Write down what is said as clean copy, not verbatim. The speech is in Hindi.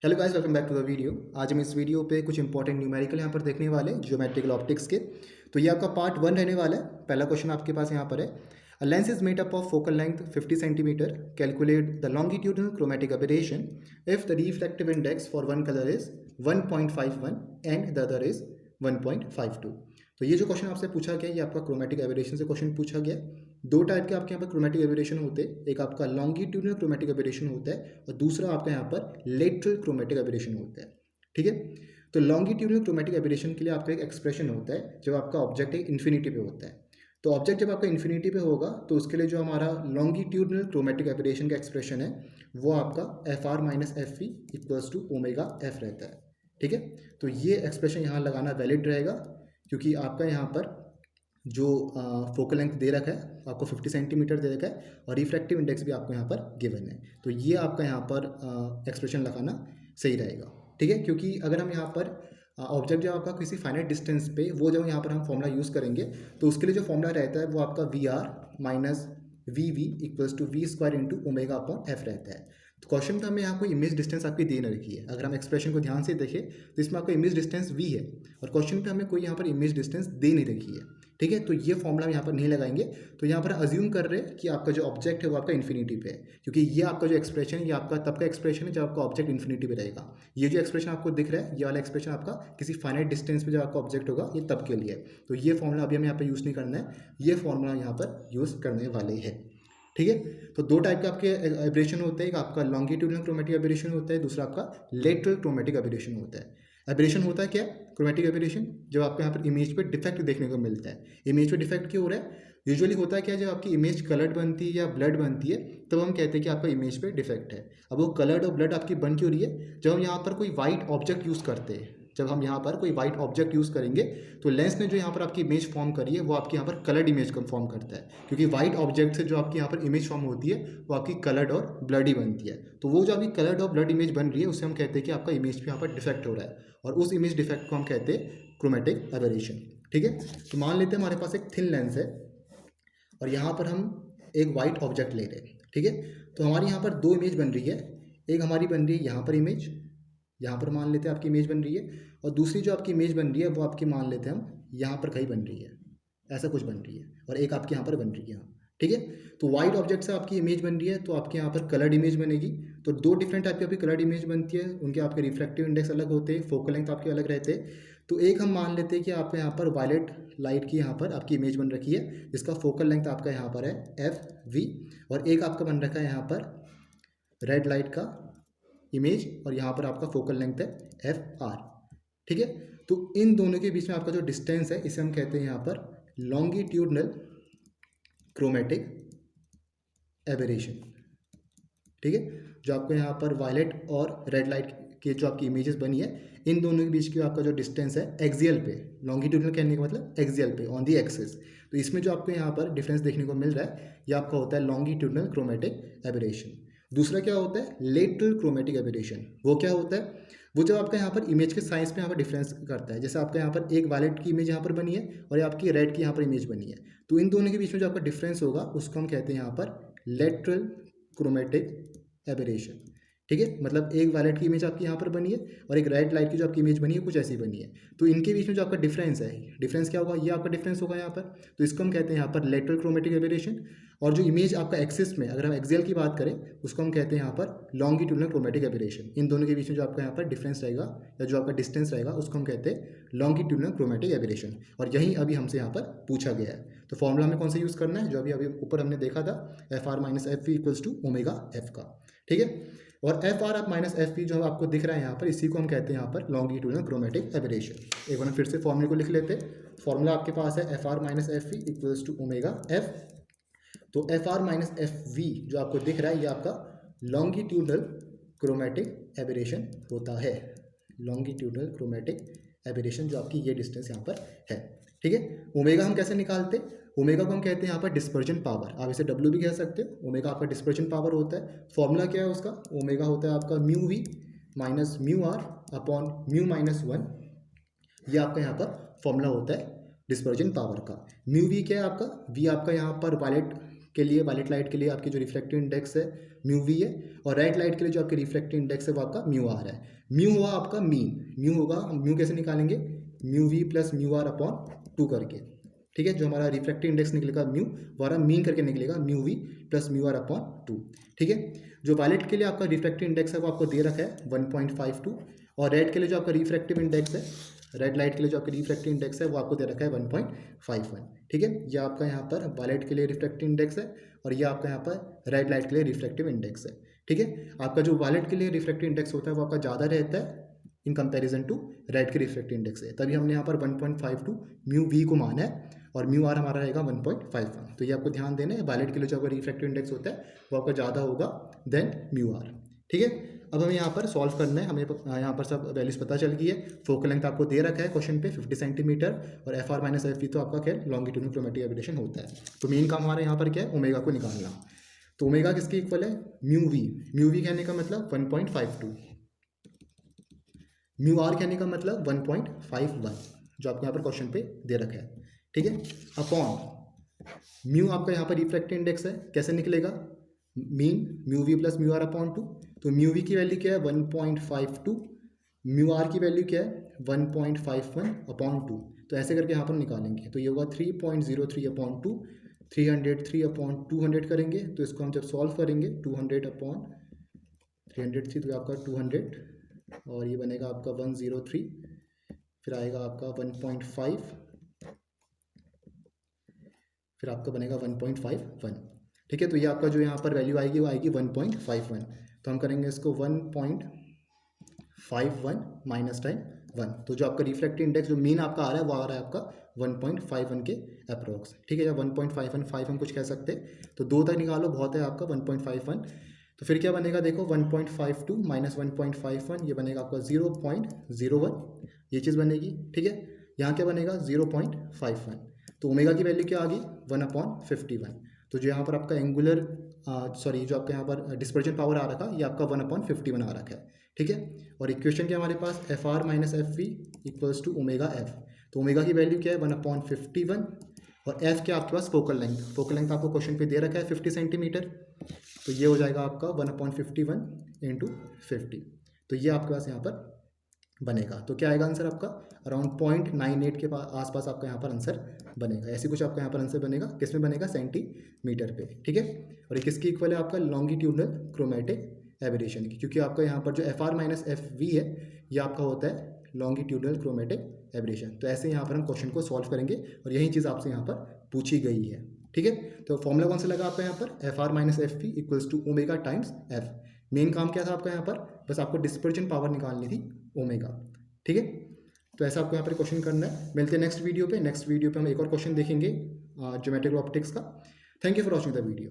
Hello guys, welcome back to the video. आज हम इस वीडियो पे कुछ इंपॉर्टेंट न्यूमेरिकल यहाँ पर देखने वाले हैं ज्योमेट्रिकल ऑप्टिक्स के। तो ये आपका पार्ट 1 रहने वाला है। पहला क्वेश्चन आपके पास यहाँ पर है, a lens is made up of focal length 50 centimetre, calculate the longitudinal chromatic aberration if the reflective index for one colour is 1.51 and the other is 1.52। तो ये जो क्वेश्चन आपसे पूछा गया, ये आपका क्रोमेटिक एबरेशन से क्वेश्चन पूछा गया। दो टाइप के आपके यहाँ पर क्रोमेटिक एबरेशन होते हैं, एक आपका लॉन्गिट्यूडनल क्रोमेटिक एबरेशन होता है और दूसरा आपका यहाँ पर लेटरल क्रोमेटिक एबरेशन होता है। ठीक है, तो लॉन्गिट्यूडनल क्रोमेटिक एबरेशन के लिए आपका एक एक्सप्रेशन होता है जब आपका ऑब्जेक्ट एक इन्फिनिटी पे होता है। तो ऑब्जेक्ट जब आपका इन्फिनिटी पे होगा तो उसके लिए जो हमारा लॉन्गिट्यूडनल क्रोमेटिक एबरेशन का एक्सप्रेशन है वो आपका f are minus F we equals to omega f रहता है। ठीक है, तो ये एक्सप्रेशन यहाँ लगाना वैलिड रहेगा क्योंकि आपका यहाँ पर जो फोकल लेंथ दे रखा है आपको 50 सेंटीमीटर दे रखा है और रिफ्रैक्टिव इंडेक्स भी आपको यहाँ पर गिवन है। तो ये आपका यहाँ पर एक्सप्रेशन लगाना सही रहेगा। ठीक है, क्योंकि अगर हम यहाँ पर ऑब्जेक्ट जब आपका किसी फाइनाइट डिस्टेंस पे वो जब यहाँ पर हम फॉर्मूला यूज़ करेंगे तो उसके लिए जो फॉर्मूला रहता है वो आपका v r minus v v equals to v square into omega upon f रहता है। तो क्वेश्चन में हमें यहाँ कोई इमेज डिस्टेंस आपकी दे न रखी है। अगर हम एक्सप्रेशन को ध्यान से देखें तो इसमें आपका इमेज डिस्टेंस वी है और क्वेश्चन पे हमें कोई यहाँ पर इमेज डिस्टेंस दे नहीं रखी है। ठीक है, तो ये फॉर्मूला यहाँ पर नहीं लगाएंगे। तो यहाँ पर अज्यूम कर रहे हैं कि आपका जो ऑब्जेक्ट है वो आपका इन्फिनिटी पे है, क्योंकि ये आपका जो एक्सप्रेशन है ये आपका तब का एक्सप्रेशन है जब आपका ऑब्जेक्ट इन्फिनिटी पे रहेगा। ये जो एक्सप्रेशन आपको दिख रहा है ये वाला एक्सप्रेशन आपका किसी फाइनाइट डिस्टेंस पे जब आपका ऑब्जेक्ट होगा ये तब के लिए है। तो ये फॉर्मूला अभी हमें यहाँ पर यूज़ नहीं करना है, ये फॉर्मूला यहाँ पर यूज़ करने वाले हैं। ठीक है, तो दो टाइप के आपके एब्रेशन होते हैं, एक आपका लॉन्गिट्यूडनल क्रोमेटिक एब्रेशन होता है, दूसरा आपका लेटरल क्रोमेटिक एब्रेशन होता है। एब्रेशन होता है क्या, क्रोमेटिक एब्रेशन जब आपको यहाँ पर इमेज पे डिफेक्ट देखने को मिलता है। इमेज पे डिफेक्ट क्यों हो रहा है, यूजुअली होता है क्या, जब आपकी इमेज कलर्ड बनती है या ब्लड बनती है तब हम कहते हैं कि आपका इमेज पे डिफेक्ट है। अब वो कलर्ड और ब्लड आपकी बन क्यों रही है, जब हम यहाँ पर कोई वाइट ऑब्जेक्ट यूज़ करते हैं, जब हम यहाँ पर कोई वाइट ऑब्जेक्ट यूज़ करेंगे तो लेंस ने जो यहाँ पर आपकी इमेज फॉर्म करी है वो आपके यहाँ पर कलर्ड इमेज को फॉर्म करता है, क्योंकि वाइट ऑब्जेक्ट से जो आपकी यहाँ पर इमेज फॉर्म होती है वो आपकी कलर्ड और ब्लडी बनती है। तो वो जो आपकी कलर्ड और ब्लड इमेज बन रही है उससे हम कहते हैं कि आपका इमेज पे यहाँ पर डिफेक्ट हो रहा है और उस इमेज डिफेक्ट को हम कहते हैं क्रोमेटिक एबरेशन। ठीक है, तो मान लेते हैं हमारे पास एक थिन लेंस है और यहाँ पर हम एक वाइट ऑब्जेक्ट ले रहे हैं। ठीक है, तो हमारी यहाँ पर दो इमेज बन रही है, एक हमारी बन रही है यहाँ पर इमेज, यहाँ पर मान लेते हैं आपकी इमेज बन रही है, और दूसरी जो आपकी इमेज बन रही है वो आपकी मान लेते हैं हम यहाँ पर कहीं बन रही है, ऐसा कुछ बन रही है, और एक आपके यहाँ पर बन रही है यहाँ। ठीक है, तो वाइट ऑब्जेक्ट से आपकी इमेज बन रही है तो आपके यहाँ पर कलर्ड इमेज बनेगी। तो दो डिफरेंट टाइप की आपकी कलर्ड इमेज बनती है, उनके आपके रिफ्रैक्टिव इंडेक्स अलग होते हैं, फोकल लेंथ आपके अलग रहते हैं। तो एक हम मान लेते हैं कि आपके यहाँ पर वायलेट लाइट की यहाँ पर आपकी इमेज बन रखी है जिसका फोकल लेंथ आपका यहाँ पर है एफ वी, और एक आपका बन रखा है यहाँ पर रेड लाइट का इमेज और यहाँ पर आपका फोकल लेंथ है एफ आर। ठीक है, तो इन दोनों के बीच में आपका जो डिस्टेंस है इसे हम कहते हैं यहाँ पर लॉन्गिट्यूडनल क्रोमेटिक एबरेशन। ठीक है, जो आपको यहाँ पर वायलेट और रेड लाइट के जो आपकी इमेजेस बनी है इन दोनों के बीच की आपका जो डिस्टेंस है एक्सियल पे, लॉन्गिट्यूडनल कहने का मतलब एक्सियल पे ऑन दी एक्सिस, तो इसमें जो आपको यहाँ पर डिफरेंस देखने को मिल रहा है ये आपका होता है लॉन्गिट्यूडनल क्रोमेटिक एबरेशन। दूसरा क्या होता है लेटरल क्रोमेटिक एबरेशन। वो क्या होता है, वो जब आपका यहाँ पर इमेज के साइज पे यहाँ पर डिफरेंस करता है, जैसे आपका यहाँ पर एक वायलेट की इमेज यहाँ पर बनी है और आपकी रेड की यहाँ पर इमेज बनी है, तो इन दोनों के बीच में जो आपका डिफरेंस होगा उसको हम कहते हैं यहाँ पर लेटरल क्रोमेटिक एबरेशन। ठीक है, मतलब एक वायलेट की इमेज आपकी यहाँ पर बनी है और एक रेड लाइट की जो आपकी इमेज बनी है कुछ ऐसी बनी है, तो इनके बीच में जो आपका डिफरेंस है, डिफरेंस क्या होगा, ये आपका डिफरेंस होगा यहाँ पर, तो इसको हम कहते हैं यहाँ पर लेटरल क्रोमेटिक एबरेशन। और जो इमेज आपका एक्सिस में अगर हम एक्सियल की बात करें उसको हम कहते हैं यहाँ पर लॉन्गिट्यूडनल क्रोमेटिक एबरेशन। इन दोनों के बीच में जो आपका यहाँ पर डिफरेंस रहेगा या जो आपका डिस्टेंस रहेगा उसको हम कहते हैं लॉन्गिट्यूडनल क्रोमेटिक एबरेशन, और यही अभी हमसे यहाँ पर पूछा गया है। तो फॉर्मूला में कौन सा यूज़ करना है, जो अभी अभी ऊपर हमने देखा था f are minus F we equals to omega f का। ठीक है, और f are minus F we जो आपको दिख रहा है यहाँ पर इसी को हम कहते हैं यहाँ पर लॉन्गिट्यूडनल क्रोमेटिक एबरेशन। एक बार फिर से फॉर्मूले को लिख लेते हैं। फॉर्मूला आपके पास है F are minus F we equals to omega F. तो F are minus F we जो आपको दिख रहा है ये आपका लॉन्गिट्यूडनल क्रोमेटिक एबरेशन होता है, लॉन्गिट्यूडनल क्रोमेटिक एबरेशन जो आपकी ये डिस्टेंस यहाँ पर है। ठीक है, ओमेगा हम कैसे निकालते हैं, ओमेगा को हम कहते हैं यहाँ पर डिस्पर्जन पावर, आप इसे डब्ल्यू भी कह सकते हो। ओमेगा आपका डिस्पर्जन पावर होता है, फॉर्मूला क्या है उसका, ओमेगा होता है आपका mu v minus mu r upon mu minus one, ये आपका यहाँ पर फॉर्मूला होता है डिस्पर्जन पावर का। म्यू वी क्या है आपका, वी आपका यहाँ पर वायलेट के लिए, वायलेट लाइट के लिए आपकी जो रिफ्रैक्टिव इंडेक्स है म्यू वी है, और रेड लाइट के लिए जो आपकी रिफ्रैक्टिव इंडेक्स है वो आपका म्यू आर है। म्यू हुआ आपका मीन, म्यू होगा, म्यू कैसे निकालेंगे, mu v plus mu r upon 2 करके, ठीक है। जो हमारा रिफ्रैक्टिव इंडेक्स निकलेगा म्यू, वो हमारा मीन करके निकलेगा mu v plus mu r upon 2, ठीक है। जो वायलेट के लिए आपका रिफ्रैक्टिव इंडेक्स है वो आपको दे रखा है 1.52, और रेड के लिए जो आपका रिफ्रैक्टिव इंडेक्स है, रेड लाइट के लिए जो आपका रिफ्रैक्टिव इंडेक्स है वो आपको दे रखा है 1.51, ठीक है। ये आपका यहाँ पर वायलेट के लिए रिफ्रैक्टिव इंडेक्स है, और ये आपका यहाँ पर रेड लाइट के लिए रिफ्रैक्टिव इंडेक्स है, ठीक है। आपका जो वायलेट के लिए रिफ्रैक्टिव इंडेक्स होता है वो आपका ज़्यादा रहता है इन कंपैरिजन टू रेड के रिफ्रैक्टिव इंडेक्स है, तभी हमने यहाँ पर 1.52 म्यू वी को माना है, और म्यू आर हमारा रहेगा 1.51। तो ये आपको ध्यान देना है, वायलेट के लिए जो आपका रिफ्रैक्टिव इंडेक्स होता है वो आपका ज़्यादा होगा देन म्यू आर, ठीक है। अब हमें यहाँ पर सॉल्व करना है, हमें यहाँ पर सब वैल्यूज पता चल गई है। फोकल लेंथ आपको दे रखा है क्वेश्चन पे 50 सेंटीमीटर, और f are minus F v तो आपका खैर लॉन्गिट्यूडनल क्रोमेटिक एबिलिटेशन होता है। तो मेन काम हमारा यहाँ पर क्या है, ओमेगा को निकालना। तो ओमेगा किसके इक्वल है, म्यू वी। म्यू वी कहने का मतलब 1.52, म्यू आर कहने का मतलब 1.51, जो आपको यहाँ पर क्वेश्चन पे दे रखा है, ठीक है। अपॉन म्यू आपका यहाँ पर रिफ्रैक्टिव इंडेक्स है, कैसे निकलेगा, mean mu v plus mu r upon 2। तो म्यू वी की वैल्यू क्या है 1.52, म्यू आर की वैल्यू क्या है 1.51 अपॉन 2। तो ऐसे करके यहाँ पर निकालेंगे, तो ये होगा 3.03 अपॉन 2, 303 अपॉन 200 करेंगे। तो इसको हम जब सॉल्व करेंगे 200 अपॉन 303, तो आपका 200, और ये बनेगा आपका 103, फिर आएगा आपका 1.5, फिर आपका बनेगा 1.51, ठीक है। तो ये आपका जो यहाँ पर वैल्यू आएगी वो आएगी 1.51। तो हम करेंगे इसको 1.51 माइनस टाइम 1, तो जो आपका रिफ्रैक्टिव इंडेक्स जो मीन आपका आ रहा है वो आ रहा है आपका 1.51 के अप्रोक्स, ठीक है। या 1.515 हम कुछ कह सकते हैं, तो 2 तक निकालो बहुत है आपका 1.51। तो फिर क्या बनेगा देखो, 1.52 माइनस 1.51, ये बनेगा आपका 0.01, ये चीज़ बनेगी, ठीक है। यहाँ क्या बनेगा 0.51। तो ओमेगा की वैल्यू क्या आ गई 1/51। तो जो यहाँ पर आपका एंगुलर जो आपका यहाँ पर डिस्पर्जन पावर आ रखा है, ये आपका 1/51 आ रखा है, ठीक है। और इक्वेशन क्या हमारे पास, F are minus F we equals to omega F. तो ओमेगा की वैल्यू क्या है 1/51, और एफ क्या आपके पास फोकल लेंथ, फोकल लेंथ आपको क्वेश्चन पे दे रखा है 50 सेंटीमीटर। तो ये हो जाएगा आपका 1/51 इंटू 50। तो ये आपके पास यहाँ पर बनेगा। तो क्या आएगा आंसर आपका, अराउंड 0.98 के आसपास आपका यहाँ पर आंसर बनेगा। ऐसे कुछ आपका यहाँ पर आंसर बनेगा, किसमें बनेगा, सेंटीमीटर पे, ठीक है। और ये किसकी इक्वल है आपका, लॉन्गिट्यूडनल क्रोमेटिक एबिरेशन की, क्योंकि आपका यहाँ पर जो f are minus F v है ये आपका होता है लॉन्गिट्यूडनल क्रोमेटिक एबिरेशन। तो ऐसे यहाँ पर हम क्वेश्चन को सॉल्व करेंगे, और यही चीज़ आपसे यहाँ पर पूछी गई है, ठीक है। तो फॉर्मूला कौन सा लगा आपका यहाँ पर, f are minus F we equals to omega times f. Main काम क्या था आपका यहाँ पर, बस आपको डिस्पर्जन पावर निकालनी थी ओमेगा, ठीक है। तो ऐसा आपको यहाँ पर क्वेश्चन करना है। मिलते हैं नेक्स्ट वीडियो पे हम एक और क्वेश्चन देखेंगे ज्योमेट्रिकल ऑप्टिक्स का। Thank you for watching the video.